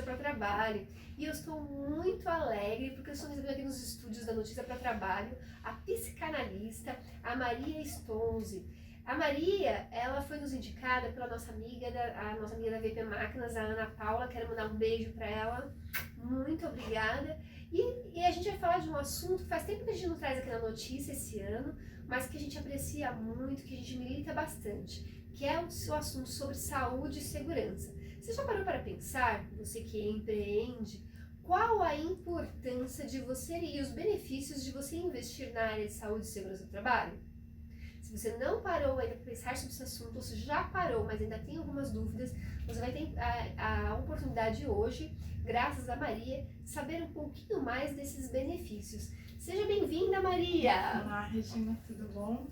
para Trabalho. E eu estou muito alegre porque eu estou recebendo aqui nos estúdios da Notícia para Trabalho a psicanalista, a Maria Stonze. A Maria, ela foi nos indicada pela nossa amiga da VP Máquinas, a Ana Paula. Quero mandar um beijo para ela. Muito obrigada. E a gente vai falar de um assunto que faz tempo que a gente não traz aqui na notícia esse ano, mas que a gente aprecia muito, que a gente milita bastante, que é o seu assunto sobre saúde e segurança. Você já parou para pensar, você que empreende, qual a importância de você e os benefícios de você investir na área de saúde e segurança do trabalho? Se você não parou ainda para pensar sobre esse assunto, ou se já parou, mas ainda tem algumas dúvidas, você vai ter a oportunidade hoje, graças a Maria, de saber um pouquinho mais desses benefícios. Seja bem-vinda, Maria! Olá, Regina, tudo bom?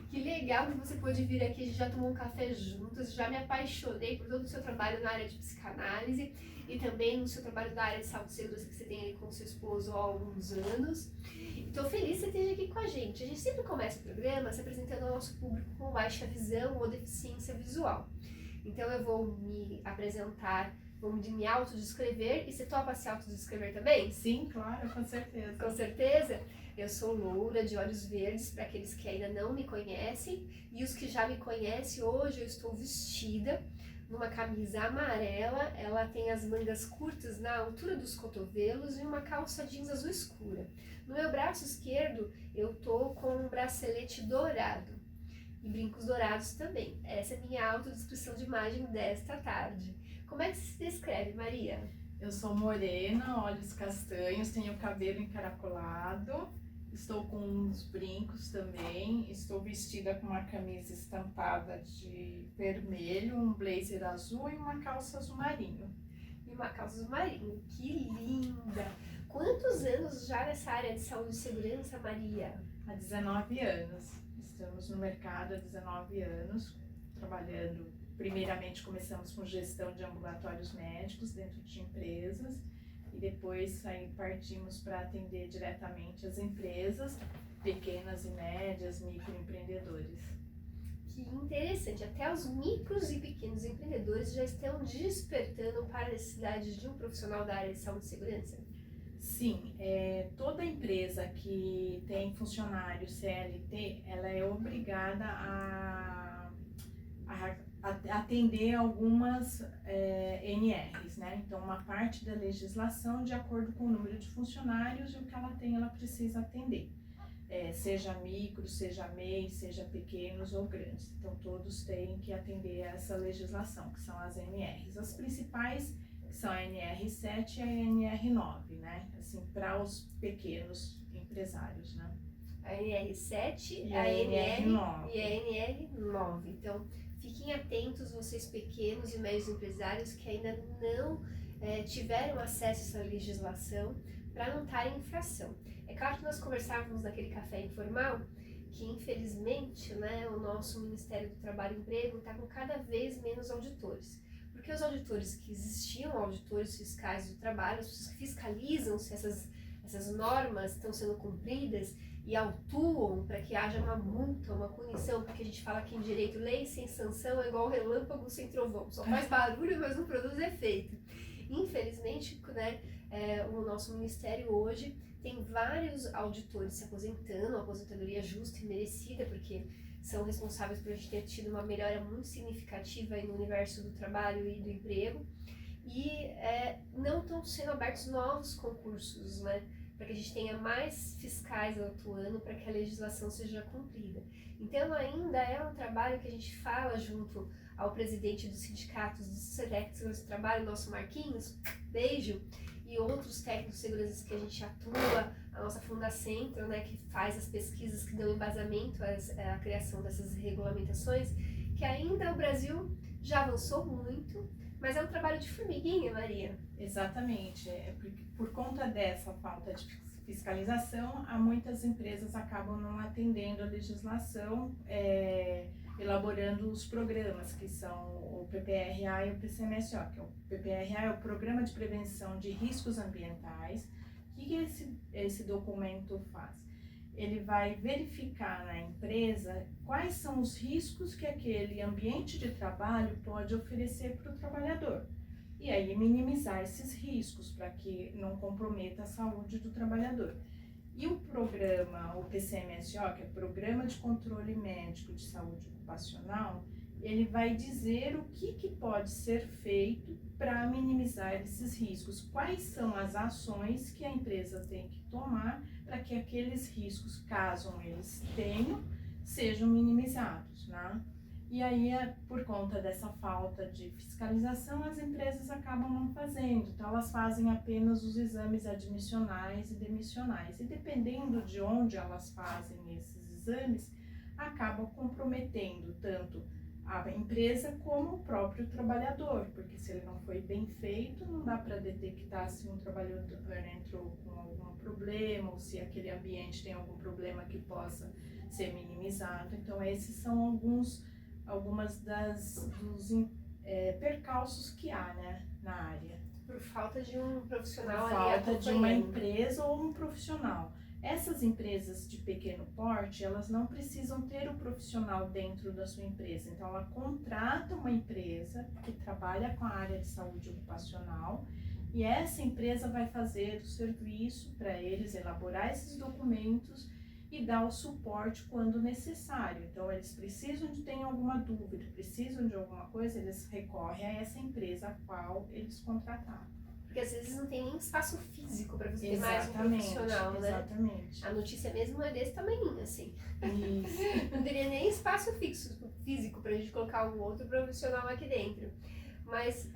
Que legal que você pôde vir aqui, a gente já tomou um café juntas, já me apaixonei por todo o seu trabalho na área de psicanálise e também no seu trabalho na área de saúde e segurança que você tem aí com o seu esposo há alguns anos. Estou feliz que você esteja aqui com a gente. A gente sempre começa o programa se apresentando ao nosso público com baixa visão ou deficiência visual. Então eu vou me apresentar, vou me autodescrever, e você topa se autodescrever também? Sim, claro, com certeza. Com certeza. Eu sou loura, de olhos verdes, para aqueles que ainda não me conhecem, e os que já me conhecem, hoje eu estou vestida numa camisa amarela, ela tem as mangas curtas na altura dos cotovelos e uma calça jeans azul escura. No meu braço esquerdo eu tô com um bracelete dourado e brincos dourados também. Essa é a minha autodescrição de imagem desta tarde. Como é que se descreve, Maria? Eu sou morena, olhos castanhos, tenho cabelo encaracolado, estou com uns brincos também, estou vestida com uma camisa estampada de vermelho, um blazer azul e uma calça azul marinho. E uma calça azul marinho, que linda! Quantos anos já nessa área de saúde e segurança, Maria? Há 19 anos, estamos no mercado há 19 anos, trabalhando. Primeiramente começamos com gestão de ambulatórios médicos dentro de empresas e depois aí partimos para atender diretamente as empresas, pequenas e médias, microempreendedores. Que interessante, até os micros e pequenos empreendedores já estão despertando para a necessidade de um profissional da área de saúde e segurança? Sim, toda empresa que tem funcionário CLT, ela é obrigada a atender algumas NRs, né? Então, uma parte da legislação de acordo com o número de funcionários e o que ela tem, ela precisa atender. Seja micro, seja MEI, seja pequenos ou grandes. Então, todos têm que atender essa legislação, que são as NRs. As principais são a NR7 e a NR9, né? Assim, para os pequenos empresários, né? A NR7, E a NR9. E a NR9. Então, fiquem atentos, vocês pequenos e médios empresários que ainda não tiveram acesso a essa legislação, para não estar em infração. É claro que nós conversávamos naquele café informal que, infelizmente, né, o nosso Ministério do Trabalho e Emprego está com cada vez menos auditores. Porque os auditores que existiam, auditores fiscais do trabalho, as pessoas que fiscalizam se essas normas estão sendo cumpridas e autuam para que haja uma multa, uma punição, porque a gente fala aqui em direito, lei sem sanção é igual relâmpago sem trovão, só faz barulho, mas não produz efeito. Infelizmente, né, o nosso ministério hoje tem vários auditores se aposentando, uma aposentadoria justa e merecida, porque são responsáveis por a gente ter tido uma melhora muito significativa aí no universo do trabalho e do emprego, e não estão sendo abertos novos concursos, né, para que a gente tenha mais fiscais atuando para que a legislação seja cumprida. Então ainda é um trabalho que a gente fala junto ao presidente dos sindicatos do SEDEC do Trabalho, nosso Marquinhos, beijo, e outros técnicos de segurança que a gente atua, a nossa Fundacentro, né, que faz as pesquisas que dão embasamento à criação dessas regulamentações, que ainda o Brasil já avançou muito, mas é um trabalho de formiguinha, Maria. Exatamente, por conta dessa falta de fiscalização, muitas empresas acabam não atendendo a legislação, elaborando os programas, que são o PPRA e o PCMSO, que é o PPRA é o Programa de Prevenção de Riscos Ambientais. O que esse documento faz? Ele vai verificar na empresa quais são os riscos que aquele ambiente de trabalho pode oferecer para o trabalhador. e aí minimizar esses riscos para que não comprometa a saúde do trabalhador. E o programa, o PCMSO, que é Programa de Controle Médico de Saúde Ocupacional, ele vai dizer o que pode ser feito para minimizar esses riscos. Quais são as ações que a empresa tem que tomar para que aqueles riscos, caso eles tenham, sejam minimizados, né? E aí, por conta dessa falta de fiscalização, as empresas acabam não fazendo. Então, elas fazem apenas os exames admissionais e demissionais. E dependendo de onde elas fazem esses exames, acaba comprometendo tanto a empresa como o próprio trabalhador, porque se ele não foi bem feito, não dá para detectar se um trabalhador entrou com algum problema ou se aquele ambiente tem algum problema que possa ser minimizado. Então, esses são algumas dos percalços que há, né, na área. Por falta de um profissional Por ali falta de uma empresa ou um profissional. Essas empresas de pequeno porte, elas não precisam ter o profissional dentro da sua empresa. Então, ela contrata uma empresa que trabalha com a área de saúde ocupacional e essa empresa vai fazer o serviço para eles, elaborar esses documentos e dar o suporte quando necessário. Então, eles precisam de ter alguma dúvida, precisam de alguma coisa, eles recorrem a essa empresa a qual eles contrataram. Porque às vezes não tem nem espaço físico para você ter mais um profissional, né? Exatamente. A notícia mesmo é desse tamanho, assim. Isso. Não teria nem espaço físico para a gente colocar um outro profissional aqui dentro. Mas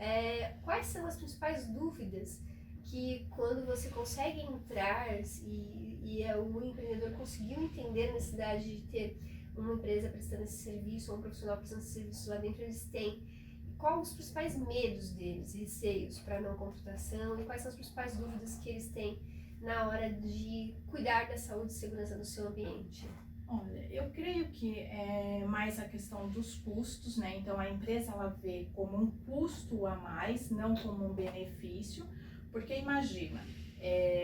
quais são as principais dúvidas que quando você consegue entrar e o empreendedor conseguiu entender a necessidade de ter uma empresa prestando esse serviço ou um profissional prestando esse serviço lá dentro, eles têm? Quais os principais medos deles, receios para não contratação e quais são as principais dúvidas que eles têm na hora de cuidar da saúde e segurança do seu ambiente? Olha, eu creio que é mais a questão dos custos, né? Então a empresa ela vê como um custo a mais, não como um benefício, porque imagina,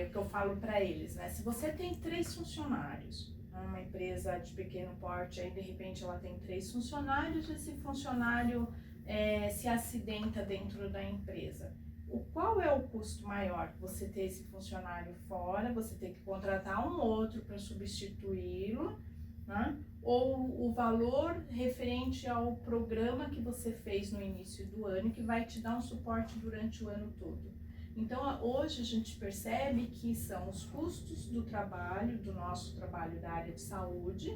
o que eu falo para eles, né? Se você tem 3 funcionários, uma empresa de pequeno porte, aí de repente ela tem 3 funcionários, esse funcionário se acidenta dentro da empresa. Qual é o custo maior? Você ter esse funcionário fora, você ter que contratar um outro para substituí-lo, né? Ou o valor referente ao programa que você fez no início do ano, que vai te dar um suporte durante o ano todo. Então, hoje a gente percebe que são os custos do trabalho, do nosso trabalho da área de saúde,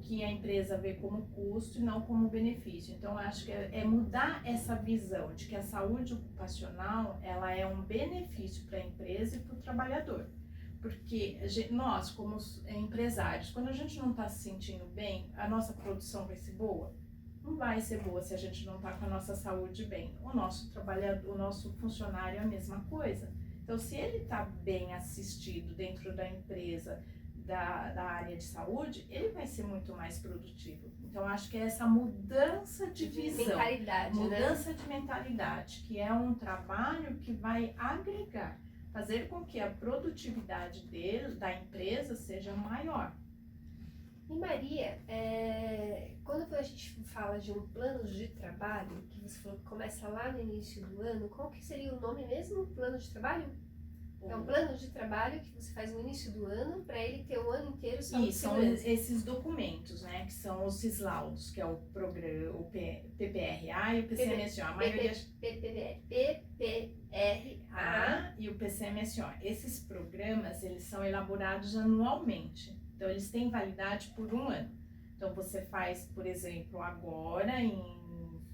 que a empresa vê como custo e não como benefício. Então, acho que é mudar essa visão de que a saúde ocupacional ela é um benefício para a empresa e para o trabalhador. Porque nós, como empresários, quando a gente não está se sentindo bem, a nossa produção vai ser boa? Não vai ser boa se a gente não está com a nossa saúde bem. O nosso trabalhador, o nosso funcionário é a mesma coisa. Então, se ele está bem assistido dentro da empresa, da área de saúde, ele vai ser muito mais produtivo. Então, acho que é essa mudança de visão, mudança de mentalidade, que é um trabalho que vai agregar, fazer com que a produtividade da empresa seja maior. E Maria, quando a gente fala de um plano de trabalho, que você falou que começa lá no início do ano, qual que seria o nome mesmo? Plano de trabalho? É um plano de trabalho que você faz no início do ano para ele ter o ano inteiro saúde e segurança. São esses documentos, né, que são os laudos, que é o programa, o PPRA e o PCMSO. A maioria PPRA e o PCMSO. Esses programas, eles são elaborados anualmente. Então, eles têm validade por 1 ano. Então, você faz, por exemplo, agora em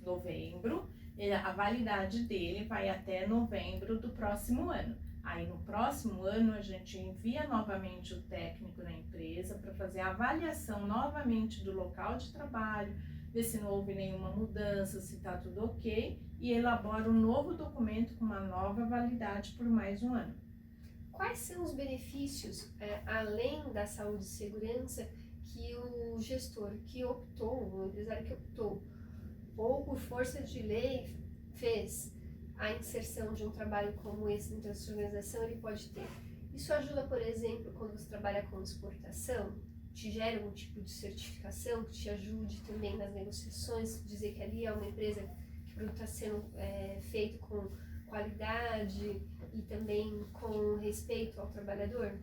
novembro, a validade dele vai até novembro do próximo ano. Aí no próximo ano a gente envia novamente o técnico na empresa para fazer a avaliação novamente do local de trabalho, ver se não houve nenhuma mudança, se está tudo ok, e elabora um novo documento com uma nova validade por mais 1 ano. Quais são os benefícios, além da saúde e segurança, que o gestor que optou, o empresário que optou, ou por força de lei fez a inserção de um trabalho como esse dentro da sua organização, ele pode ter? Isso ajuda, por exemplo, quando você trabalha com exportação, te gera algum tipo de certificação que te ajude também nas negociações, dizer que ali é uma empresa que o produto está sendo feito com qualidade e também com respeito ao trabalhador?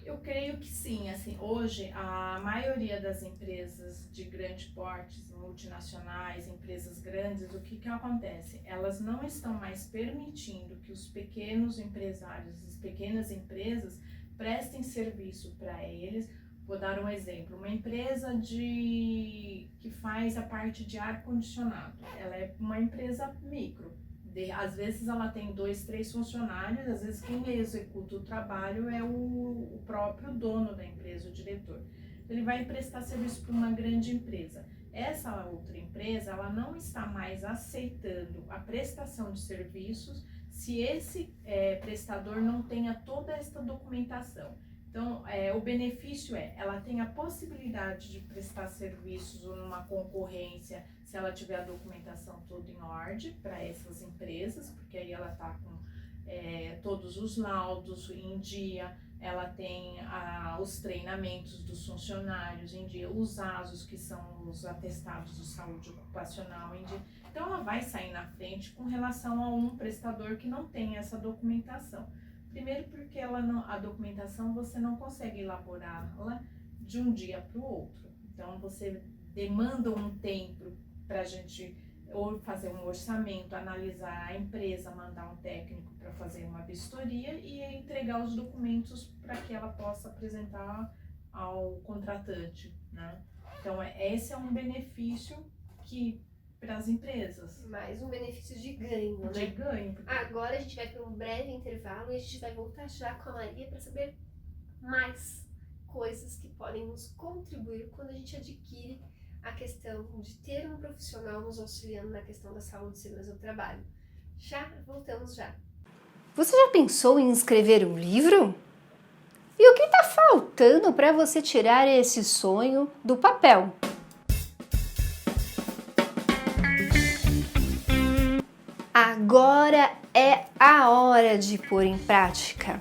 Eu creio que sim, assim, hoje a maioria das empresas de grande porte, multinacionais, empresas grandes, o que acontece? Elas não estão mais permitindo que os pequenos empresários, as pequenas empresas prestem serviço para eles. Vou dar um exemplo, uma empresa que faz a parte de ar-condicionado, ela é uma empresa micro. Às vezes ela tem 2, 3 funcionários, às vezes quem executa o trabalho é o próprio dono da empresa, o diretor. Ele vai prestar serviço para uma grande empresa. Essa outra empresa, ela não está mais aceitando a prestação de serviços se esse prestador não tenha toda esta documentação. Então, o benefício ela tem a possibilidade de prestar serviços numa concorrência, se ela tiver a documentação toda em ordem para essas empresas, porque aí ela está com todos os laudos em dia, ela tem os treinamentos dos funcionários em dia, os ASOS, que são os atestados de saúde ocupacional em dia. Então, ela vai sair na frente com relação a um prestador que não tem essa documentação. Primeiro porque a documentação você não consegue elaborá-la de um dia para o outro. Então, você demanda um tempo para a gente ou fazer um orçamento, analisar a empresa, mandar um técnico para fazer uma vistoria e entregar os documentos para que ela possa apresentar ao contratante, né? Então, esse é um benefício para as empresas. Mais um benefício de ganho, né? De ganho. Agora a gente vai para um breve intervalo e a gente vai voltar já com a Maria para saber mais coisas que podem nos contribuir quando a gente adquire a questão de ter um profissional nos auxiliando na questão da saúde e segurança do trabalho. Voltamos já. Você já pensou em escrever um livro? E o que está faltando para você tirar esse sonho do papel? Agora é a hora de pôr em prática.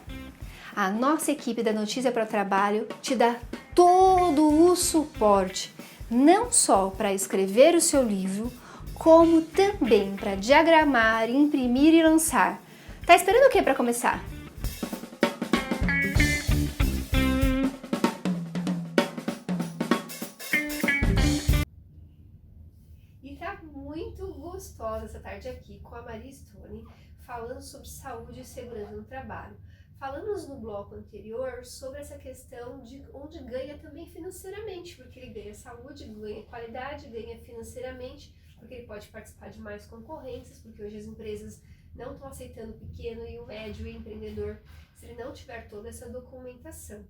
A nossa equipe da Notícia para o Trabalho te dá todo o suporte, não só para escrever o seu livro, como também para diagramar, imprimir e lançar. Tá esperando o que para começar? E tá muito gostosa essa tarde aqui com a Maria Stone, falando sobre saúde e segurança no trabalho. Falamos no bloco anterior sobre essa questão de onde ganha também financeiramente, porque ele ganha saúde, ganha qualidade, ganha financeiramente, porque ele pode participar de mais concorrências, porque hoje as empresas não estão aceitando o pequeno e o médio empreendedor se ele não tiver toda essa documentação.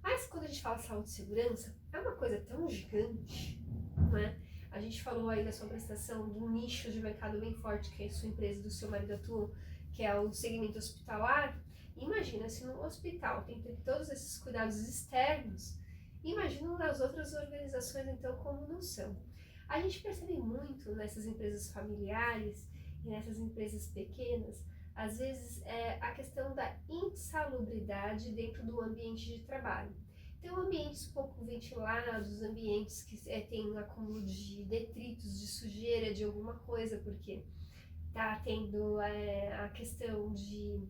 Mas quando a gente fala saúde e segurança, é uma coisa tão gigante, não é? A gente falou aí da sua prestação de um nicho de mercado bem forte, que é a sua empresa, do seu marido atuam, que é o segmento hospitalar. Imagina se no hospital tem que ter todos esses cuidados externos, imagina nas outras organizações então como não são. A gente percebe muito nessas empresas familiares e nessas empresas pequenas, às vezes a questão da insalubridade dentro do ambiente de trabalho. Então, ambientes pouco ventilados, ambientes que tem um acúmulo de detritos, de sujeira, de alguma coisa, porque está tendo a questão de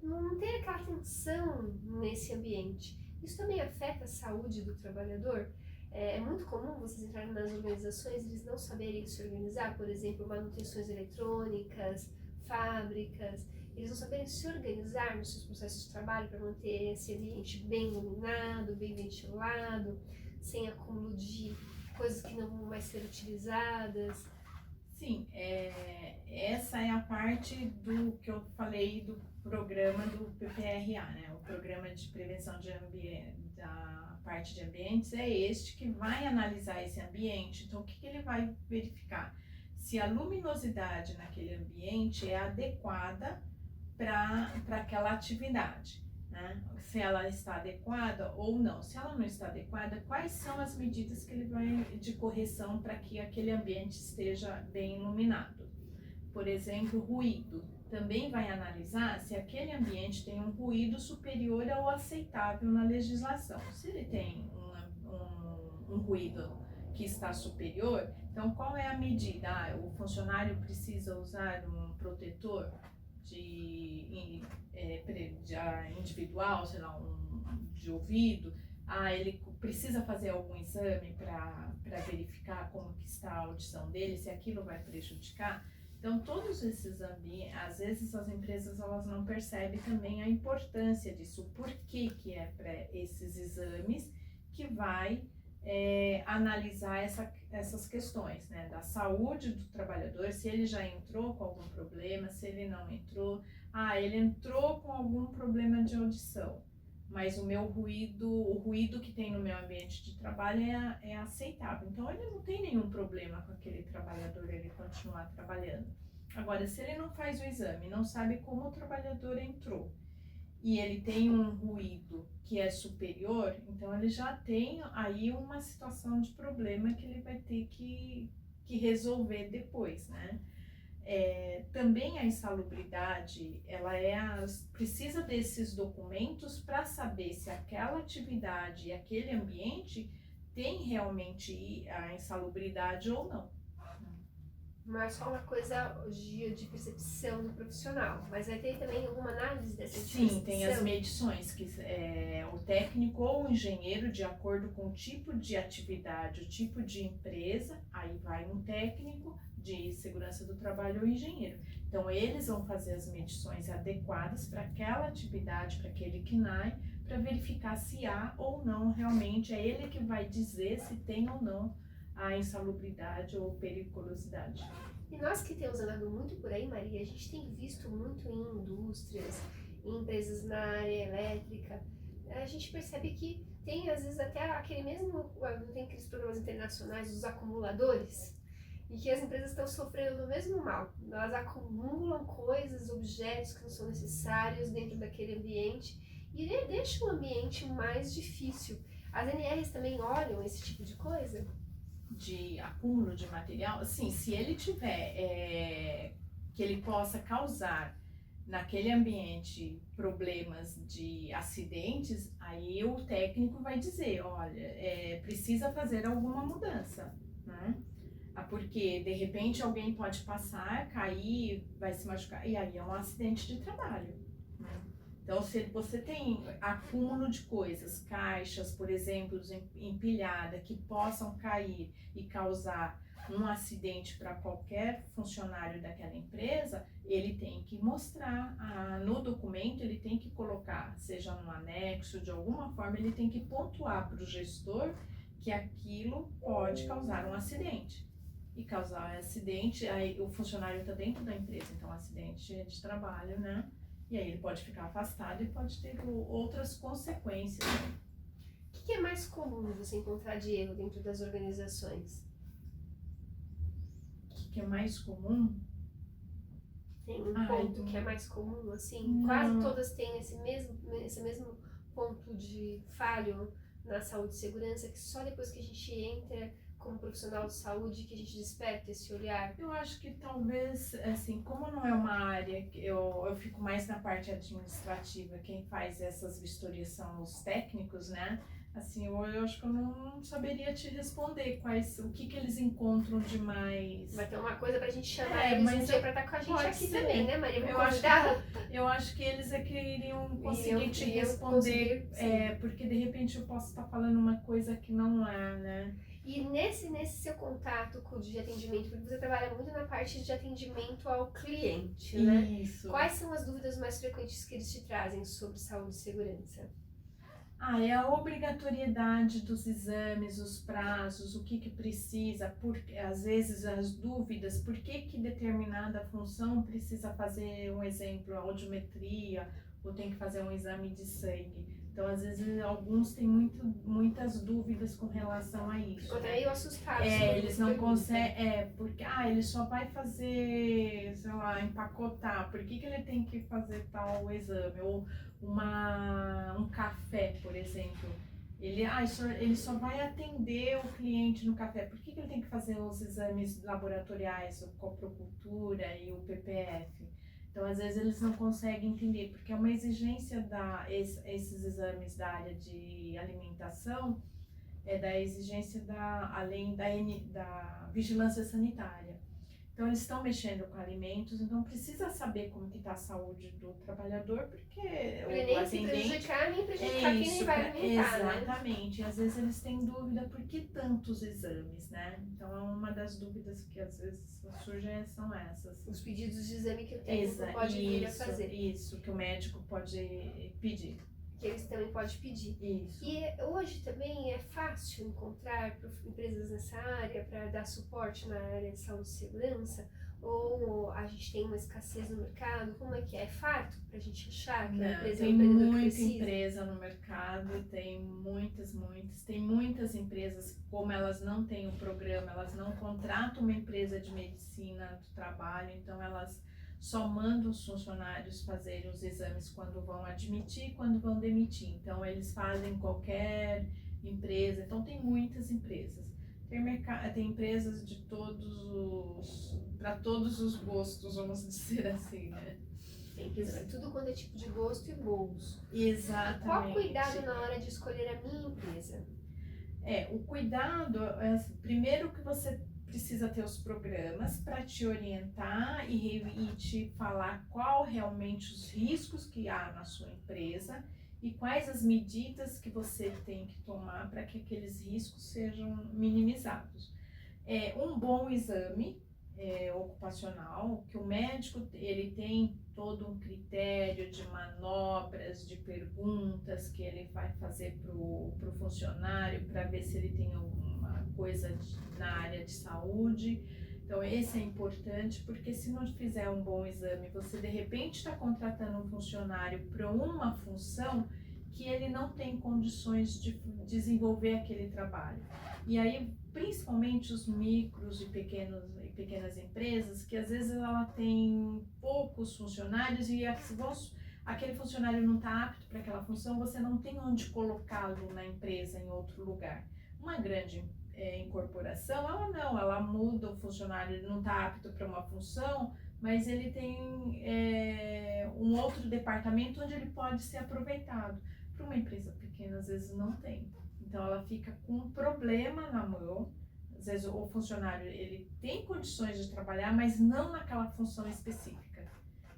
não ter aquela atenção nesse ambiente. Isso também afeta a saúde do trabalhador. É muito comum vocês entrarem nas organizações e eles não saberem se organizar, por exemplo, manutenções eletrônicas, fábricas, eles não saberem se organizar nos seus processos de trabalho para manter esse ambiente bem iluminado, bem ventilado, sem acúmulo de coisas que não vão mais ser utilizadas. Sim, essa é a parte do que eu falei do programa do PPRA, né? O Programa de Prevenção de Ambiente, da parte de ambientes é este que vai analisar esse ambiente. Então, o que ele vai verificar? Se a luminosidade naquele ambiente é adequada para aquela atividade, né? Se ela está adequada ou não. Se ela não está adequada, quais são as medidas que ele vai de correção para que aquele ambiente esteja bem iluminado? Por exemplo, ruído. Também vai analisar se aquele ambiente tem um ruído superior ao aceitável na legislação. Se ele tem um ruído que está superior, então qual é a medida? O funcionário precisa usar um protetor individual, sei lá, de ouvido. Ele precisa fazer algum exame para verificar como que está a audição dele, se aquilo vai prejudicar. Então, todos esses ambientes, às vezes as empresas elas não percebem também a importância disso, o porquê que é para esses exames que vai analisar essas questões, né, da saúde do trabalhador, se ele já entrou com algum problema, se ele não entrou. Ele entrou com algum problema de audição, mas o ruído que tem no meu ambiente de trabalho é aceitável. Então, ele não tem nenhum problema com aquele trabalhador, ele continuar trabalhando. Agora, se ele não faz o exame, não sabe como o trabalhador entrou, e ele tem um ruído que é superior, então ele já tem aí uma situação de problema que ele vai ter que resolver depois, né? Também a insalubridade, precisa desses documentos para saber se aquela atividade e aquele ambiente tem realmente a insalubridade ou não. Não é só uma coisa de percepção do profissional, mas vai ter também alguma análise dessa percepção? Sim, tem as medições, que o técnico ou o engenheiro, de acordo com o tipo de atividade, o tipo de empresa, aí vai um técnico de segurança do trabalho ou engenheiro. Então, eles vão fazer as medições adequadas para aquela atividade, para aquele KNAI, para verificar se há ou não realmente, é ele que vai dizer se tem ou não a insalubridade ou periculosidade. E nós que temos andado muito por aí, Maria, a gente tem visto muito em indústrias, em empresas na área elétrica, a gente percebe que tem às vezes até aquele mesmo, não tem aqueles programas internacionais dos acumuladores, e que as empresas estão sofrendo do mesmo mal. Elas acumulam coisas, objetos que não são necessários dentro daquele ambiente e deixa o ambiente mais difícil. As NRs também olham esse tipo de coisa? De acúmulo de material, assim, se ele tiver que ele possa causar naquele ambiente problemas de acidentes, aí o técnico vai dizer, olha, precisa fazer alguma mudança, né? Porque de repente alguém pode passar, cair, vai se machucar, e aí é um acidente de trabalho, né? Então, se você tem acúmulo de coisas, caixas, por exemplo, empilhada, que possam cair e causar um acidente para qualquer funcionário daquela empresa, ele tem que mostrar no documento, ele tem que colocar, seja no anexo, de alguma forma, ele tem que pontuar para o gestor que aquilo pode causar um acidente. E causar um acidente, aí o funcionário está dentro da empresa, então acidente de trabalho, né? E aí ele pode ficar afastado e pode ter outras consequências. O que é mais comum você encontrar de erro dentro das organizações? O que é mais comum? Tem um ponto que é mais comum, assim? Não. Quase todas têm esse mesmo ponto de falho na saúde e segurança, que só depois que a gente entra como profissional de saúde que a gente desperta esse olhar? Eu acho que talvez, assim, como não é uma área que eu fico mais na parte administrativa, quem faz essas vistorias são os técnicos, né? Assim, eu acho que eu não saberia te responder o que eles encontram de mais. Vai ter uma coisa pra gente chamar eles um dia pra estar com a gente aqui ser também, né, Maria? Eu acho que eles é que iriam conseguir te responder, porque de repente eu posso estar falando uma coisa que não é, né? E nesse seu contato de atendimento, porque você trabalha muito na parte de atendimento ao cliente, né? Isso. Quais são as dúvidas mais frequentes que eles te trazem sobre saúde e segurança? É a obrigatoriedade dos exames, os prazos, o que precisa, às vezes as dúvidas, por que determinada função precisa fazer, um exemplo, audiometria, ou tem que fazer um exame de sangue. Então, às vezes, alguns têm muitas dúvidas com relação a isso. Ficou até meio assustado. Eles não conseguem, porque ele só vai fazer, sei lá, empacotar, por que ele tem que fazer tal exame? Ou um café, por exemplo. Ele só vai atender o cliente no café, por que ele tem que fazer os exames laboratoriais, o coprocultura e o PPF? Então, às vezes, eles não conseguem entender, porque é uma exigência esses exames da área de alimentação, da exigência além da vigilância sanitária. Então, eles estão mexendo com alimentos, então precisa saber como que está a saúde do trabalhador, porque Pra ele nem se prejudicar, nem prejudicar quem nem vai alimentar, exatamente. Né? Às vezes eles têm dúvida por que tantos exames, né? Então, é uma das dúvidas que às vezes surgem são essas. Os pedidos de exame que o técnico pode vir a fazer. Isso, que o médico pode pedir. Que eles também podem pedir. Isso. E hoje também é fácil encontrar empresas nessa área para dar suporte na área de saúde e segurança? Ou a gente tem uma escassez no mercado? Como é que é? É farto para a gente achar que a empresa tem muita empresa no mercado, tem muitas. Tem muitas empresas, como elas não têm o programa, elas não contratam uma empresa de medicina do trabalho, então elas só mandam os funcionários fazerem os exames quando vão admitir e quando vão demitir. Então, eles fazem qualquer empresa. Então, tem muitas empresas. Tem empresas de para todos os gostos, vamos dizer assim, né? Tem empresa para tudo quanto é tipo de gosto e bolso. Exatamente. Qual cuidado na hora de escolher a minha empresa? O cuidado, primeiro que você precisa ter os programas para te orientar e te falar qual realmente os riscos que há na sua empresa e quais as medidas que você tem que tomar para que aqueles riscos sejam minimizados. Um bom exame ocupacional, que o médico ele tem todo um critério de manobras, de perguntas que ele vai fazer para o funcionário para ver se ele tem alguma coisa na área de saúde. Então esse é importante, porque se não fizer um bom exame, você de repente está contratando um funcionário para uma função que ele não tem condições de desenvolver aquele trabalho. E aí, principalmente os micros e pequenas empresas, que às vezes ela tem poucos funcionários e aquele funcionário não está apto para aquela função, você não tem onde colocá-lo na empresa em outro lugar. Uma grande incorporação, ela muda o funcionário, ele não está apto para uma função, mas ele tem um outro departamento onde ele pode ser aproveitado. Para uma empresa pequena, às vezes não tem. Então ela fica com um problema na mão. Às vezes o funcionário ele tem condições de trabalhar, mas não naquela função específica.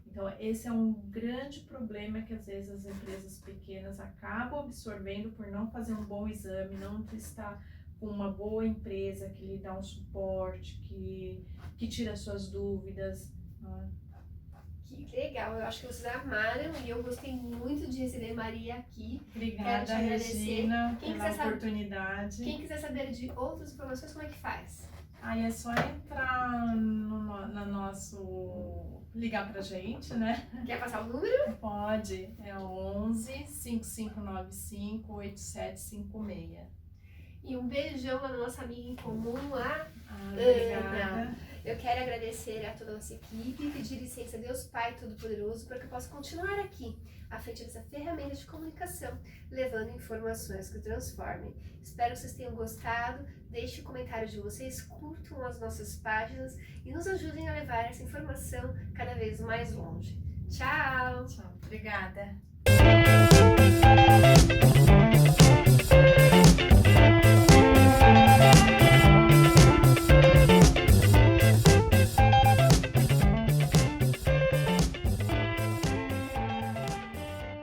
Então esse é um grande problema que às vezes as empresas pequenas acabam absorvendo por não fazer um bom exame, não estar com uma boa empresa que lhe dá um suporte, que tira suas dúvidas. Que legal, eu acho que vocês amaram e eu gostei muito de receber Maria aqui. Obrigada, Regina, pela oportunidade. Quem quiser saber de outras informações, como é que faz? Aí é só entrar no nosso... ligar pra gente, né? Quer passar o número? Pode, é 11 5595 8756. E um beijão na nossa amiga em comum, a Obrigada. Eu quero agradecer a toda a nossa equipe e pedir licença a Deus Pai Todo-Poderoso para que eu possa continuar aqui, à frente dessa ferramenta de comunicação, levando informações que transformem. Espero que vocês tenham gostado, deixe o comentário de vocês, curtam as nossas páginas e nos ajudem a levar essa informação cada vez mais longe. Tchau! Tchau, obrigada.